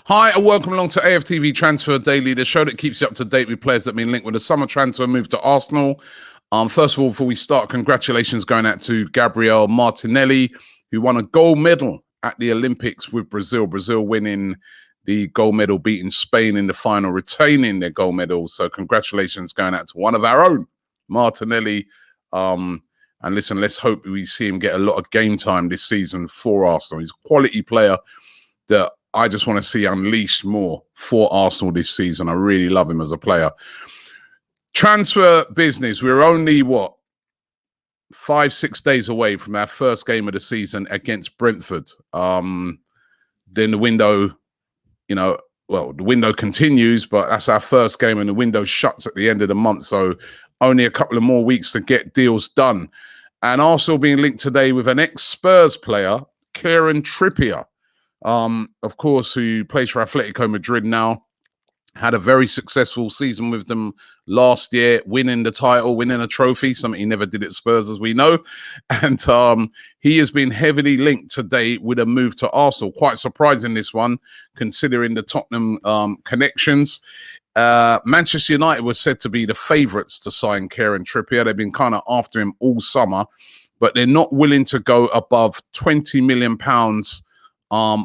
Hi, and welcome along to AFTV Transfer Daily, the show that keeps you up to date with players that have been linked with a summer transfer move to Arsenal. First of all, before we start, congratulations going out to Gabriel Martinelli, who won a gold medal at the Olympics with Brazil. Brazil winning the gold medal, beating Spain in the final, retaining their gold medal. So congratulations going out to one of our own, Martinelli. And listen, let's hope we see him get a lot of game time this season for Arsenal. He's a quality player that I just want to see unleashed more for Arsenal this season. I really love him as a player. Transfer business. We're only, 5-6 days away from our first game of the season against Brentford. Then the window, the window continues, but that's our first game and the window shuts at the end of the month. So only a couple of more weeks to get deals done. And Arsenal being linked today with an ex-Spurs player, Kieran Trippier. Of course, who plays for Atletico Madrid now, had a very successful season with them last year, winning the title, winning a trophy, something he never did at Spurs, as we know. And he has been heavily linked today with a move to Arsenal. Quite surprising, this one, considering the Tottenham connections. Manchester United was said to be the favourites to sign Kieran Trippier. They've been kind of after him all summer, but they're not willing to go above £20 million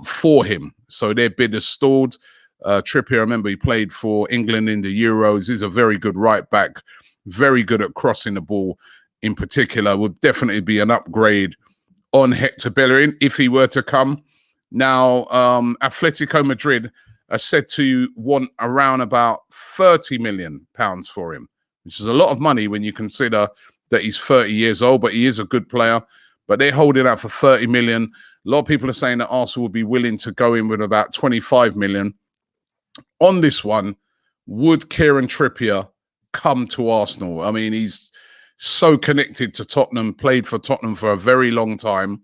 for him. So their bid is stalled. Trippier, remember, he played for England in the Euros. He's a very good right back, very good at crossing the ball in particular. Would definitely be an upgrade on Hector Bellerin if he were to come. Now, Atletico Madrid are said to want around about £30 million for him, which is a lot of money when you consider that he's 30 years old, but he is a good player. But they're holding out for 30 million. A lot of people are saying that Arsenal would be willing to go in with about 25 million. On this one, would Kieran Trippier come to Arsenal? I mean, he's so connected to Tottenham, played for Tottenham for a very long time.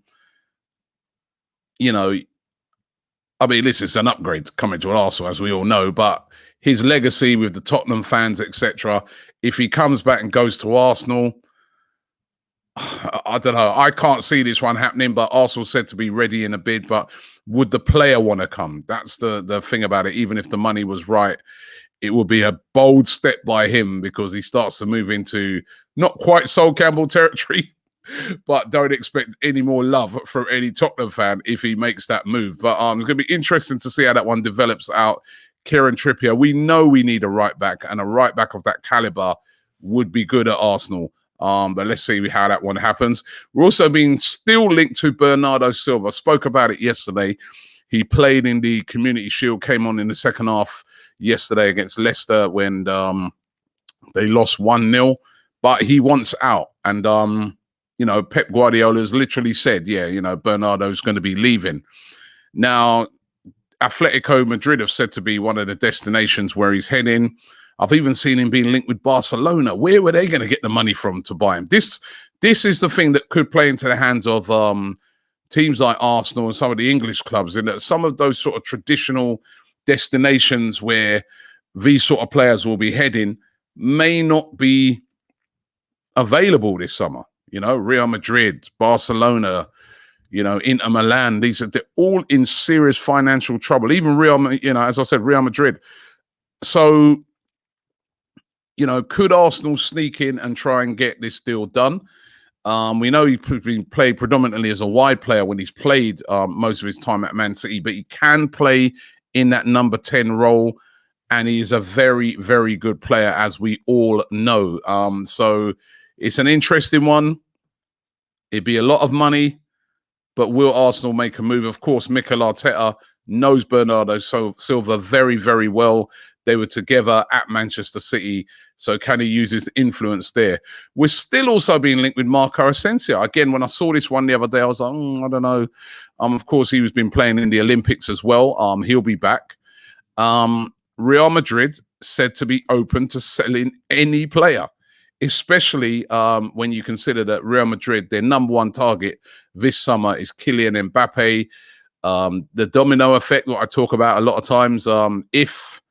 This is an upgrade coming to an Arsenal, as we all know, but his legacy with the Tottenham fans, etc., if he comes back and goes to Arsenal, I don't know. I can't see this one happening, but Arsenal said to be ready in a bid. But would the player want to come? That's the thing about it. Even if the money was right, it would be a bold step by him because he starts to move into not quite Sol Campbell territory, but don't expect any more love from any Tottenham fan if he makes that move. But it's going to be interesting to see how that one develops out. Kieran Trippier, we know we need a right back, and a right back of that caliber would be good at Arsenal. But let's see how that one happens. We're also being still linked to Bernardo Silva. Spoke about it yesterday. He played in the Community Shield, came on in the second half yesterday against Leicester when they lost 1-0. But he wants out. And, Pep Guardiola's literally said, Bernardo's going to be leaving. Now, Atletico Madrid have said to be one of the destinations where he's heading. I've even seen him being linked with Barcelona. Where were they going to get the money from to buy him? This is the thing that could play into the hands of teams like Arsenal and some of the English clubs, in that some of those sort of traditional destinations where these sort of players will be heading may not be available this summer. Real Madrid, Barcelona, Inter Milan. They're all in serious financial trouble. Even as I said, Real Madrid. So, could Arsenal sneak in and try and get this deal done? We know he's been played predominantly as a wide player when he's played most of his time at Man City, but he can play in that number 10 role, and he is a very, very good player, as we all know. So it's an interesting one. It'd be a lot of money, but will Arsenal make a move? Of course, Mikel Arteta knows Bernardo Silva very, very well. They were together at Manchester City. So can he use his influence there? We're still also being linked with Marco Asensio. Again, when I saw this one the other day, I was like, I don't know. Of course, he was been playing in the Olympics as well. He'll be back. Real Madrid said to be open to selling any player, especially when you consider that Real Madrid, their number one target this summer is Kylian Mbappe. The domino effect that I talk about a lot of times, if,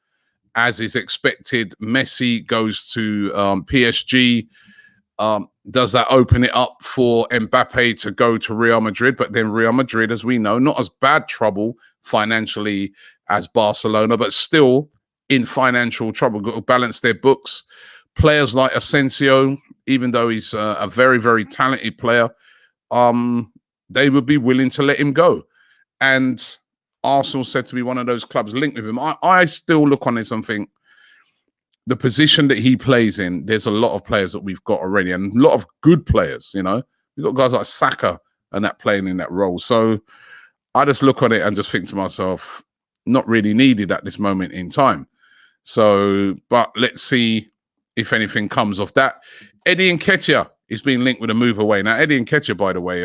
as is expected, Messi goes to PSG, does that open it up for Mbappe to go to Real Madrid? But then Real Madrid, as we know, not as bad trouble financially as Barcelona, but still in financial trouble, got to balance their books. Players like Asensio, even though he's a very, very talented player, they would be willing to let him go. And Arsenal said to be one of those clubs linked with him. I still look on this and think the position that he plays in, there's a lot of players that we've got already and a lot of good players, you know. We've got guys like Saka and that playing in that role. So I just look on it and just think to myself, not really needed at this moment in time. So, but let's see if anything comes of that. Eddie Nketiah is being linked with a move away. Now, Eddie Nketiah, by the way,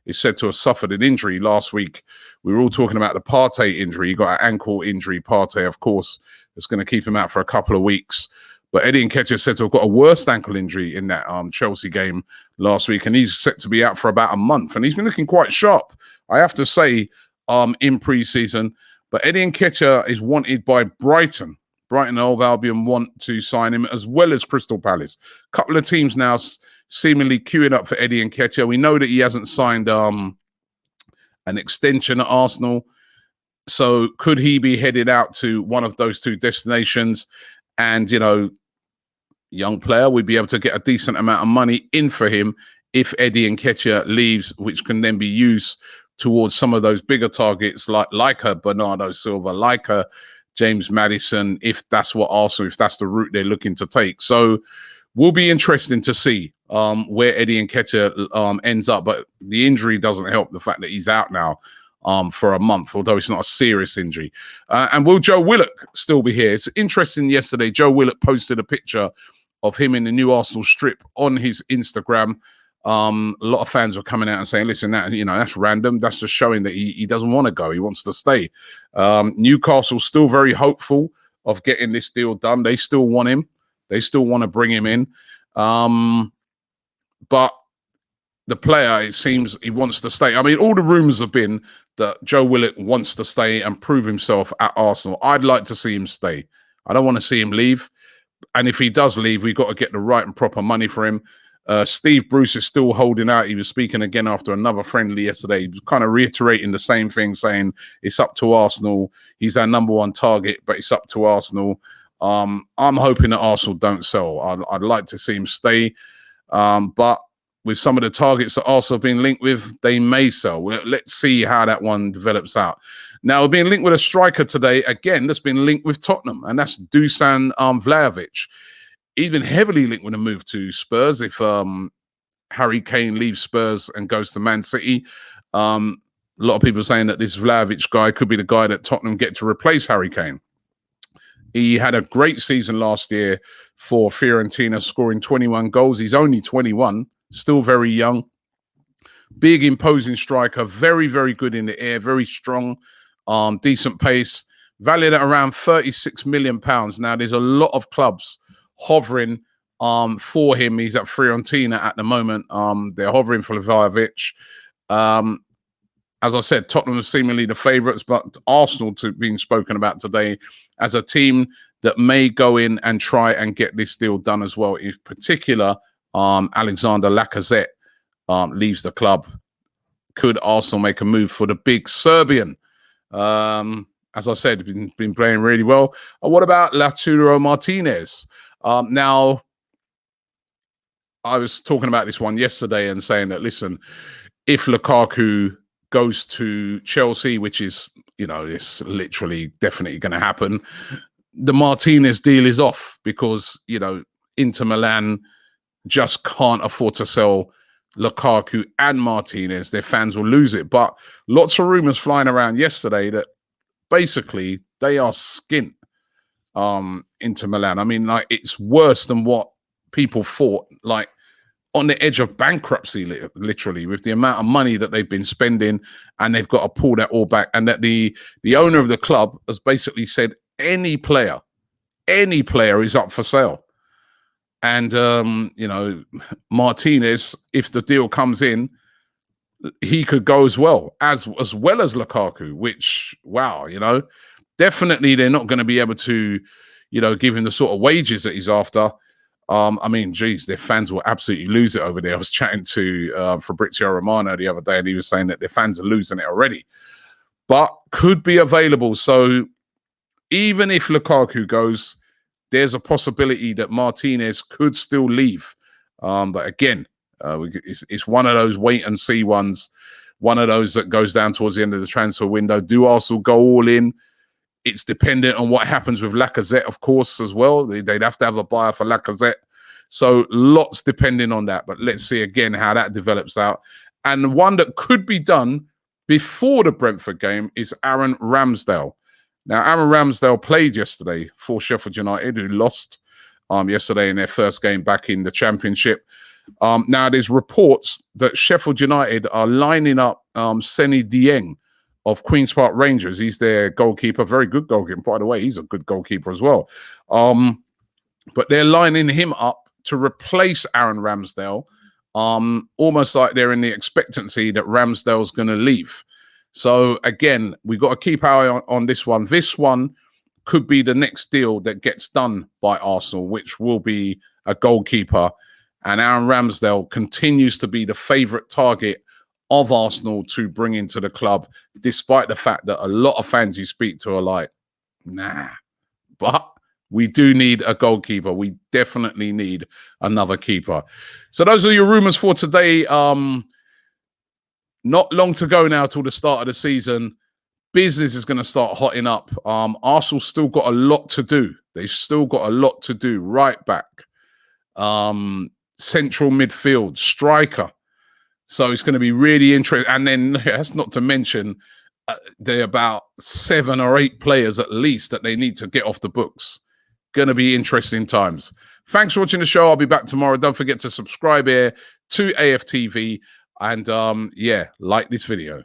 is said to have suffered an injury last week. We were all talking about the Partey injury. He got an ankle injury. Partey, of course, is going to keep him out for a couple of weeks. But Eddie Nketiah said to have got a worse ankle injury in that Chelsea game last week, and he's set to be out for about a month. And he's been looking quite sharp, I have to say, in pre-season. But Eddie Nketiah is wanted by Brighton. Brighton and Hove Albion want to sign him, as well as Crystal Palace. A couple of teams now seemingly queuing up for Eddie Nketiah. We know that he hasn't signed an extension at Arsenal. So could he be headed out to one of those two destinations? And, you know, young player, we'd be able to get a decent amount of money in for him if Eddie Nketiah leaves, which can then be used towards some of those bigger targets like a Bernardo Silva, like a James Maddison, if that's what Arsenal, if that's the route they're looking to take. So will be interesting to see where Eddie Nketiah ends up. But the injury doesn't help the fact that he's out now for a month, although it's not a serious injury. And will Joe Willock still be here? It's interesting, yesterday, Joe Willock posted a picture of him in the new Arsenal strip on his Instagram. A lot of fans were coming out and saying, listen, that's random. That's just showing that he doesn't want to go. He wants to stay. Newcastle's still very hopeful of getting this deal done. They still want him. They still want to bring him in. But the player, it seems he wants to stay. I mean, all the rumors have been that Joe Willock wants to stay and prove himself at Arsenal. I'd like to see him stay. I don't want to see him leave. And if he does leave, we've got to get the right and proper money for him. Steve Bruce is still holding out. He was speaking again after another friendly yesterday. He was kind of reiterating the same thing, saying it's up to Arsenal. He's our number one target, but it's up to Arsenal. I'm hoping that Arsenal don't sell. I'd like to see him stay. But with some of the targets that Arsenal have been linked with, they may sell. Let's see how that one develops out. Now, we're being linked with a striker today, again, that's been linked with Tottenham, and that's Dušan Vlahović. He's been heavily linked with a move to Spurs. If Harry Kane leaves Spurs and goes to Man City, a lot of people are saying that this Vlahović guy could be the guy that Tottenham get to replace Harry Kane. He had a great season last year for Fiorentina, scoring 21 goals. He's only 21, still very young. Big, imposing striker, very, very good in the air, very strong, decent pace, valued at around £36 million. Now, there's a lot of clubs hovering for him. He's at Fiorentina at the moment. They're hovering for Vlahović. As I said, Tottenham are seemingly the favourites, but Arsenal being spoken about today as a team that may go in and try and get this deal done as well. In particular, Alexander Lacazette leaves the club. Could Arsenal make a move for the big Serbian? As I said, been playing really well. What about Lautaro Martinez? Now, I was talking about this one yesterday and saying that, listen, if Lukaku goes to Chelsea, which is, it's literally definitely going to happen, the Martinez deal is off because, Inter Milan just can't afford to sell Lukaku and Martinez. Their fans will lose it. But lots of rumors flying around yesterday that basically they are skint. Inter Milan. I mean, it's worse than what people thought, on the edge of bankruptcy, literally, with the amount of money that they've been spending, and they've got to pull that all back. And that the owner of the club has basically said any player is up for sale. And, Martinez, if the deal comes in, he could go as well as Lukaku, which, wow, definitely they're not going to be able to, give him the sort of wages that he's after. I mean, geez, their fans will absolutely lose it over there. I was chatting to Fabrizio Romano the other day, and he was saying that their fans are losing it already. but could be available. So even if Lukaku goes, there's a possibility that Martinez could still leave. But again, it's one of those wait and see ones, one of those that goes down towards the end of the transfer window. Do Arsenal go all in? It's dependent on what happens with Lacazette, of course, as well. They'd have to have a buyer for Lacazette. So lots depending on that. But let's see again how that develops out. And one that could be done before the Brentford game is Aaron Ramsdale. Now, Aaron Ramsdale played yesterday for Sheffield United, who lost yesterday in their first game back in the Championship. Now, there's reports that Sheffield United are lining up Seny Dieng of Queen's Park Rangers. He's their goalkeeper, very good goalkeeper. By the way, he's a good goalkeeper as well. But they're lining him up to replace Aaron Ramsdale, almost like they're in the expectancy that Ramsdale's going to leave. So again, we've got to keep our eye on this one. This one could be the next deal that gets done by Arsenal, which will be a goalkeeper. And Aaron Ramsdale continues to be the favourite target of Arsenal to bring into the club, despite the fact that a lot of fans you speak to are like, nah. But we do need a goalkeeper. We definitely need another keeper. So those are your rumours for today. Not long to go now till the start of the season. Business is going to start hotting up. Arsenal's still got a lot to do. They've still got a lot to do. Right back, central midfield, striker. So it's going to be really interesting. And then that's not to mention there are about 7 or 8 players at least that they need to get off the books. Going to be interesting times. Thanks for watching the show. I'll be back tomorrow. Don't forget to subscribe here to AFTV. And yeah, like this video.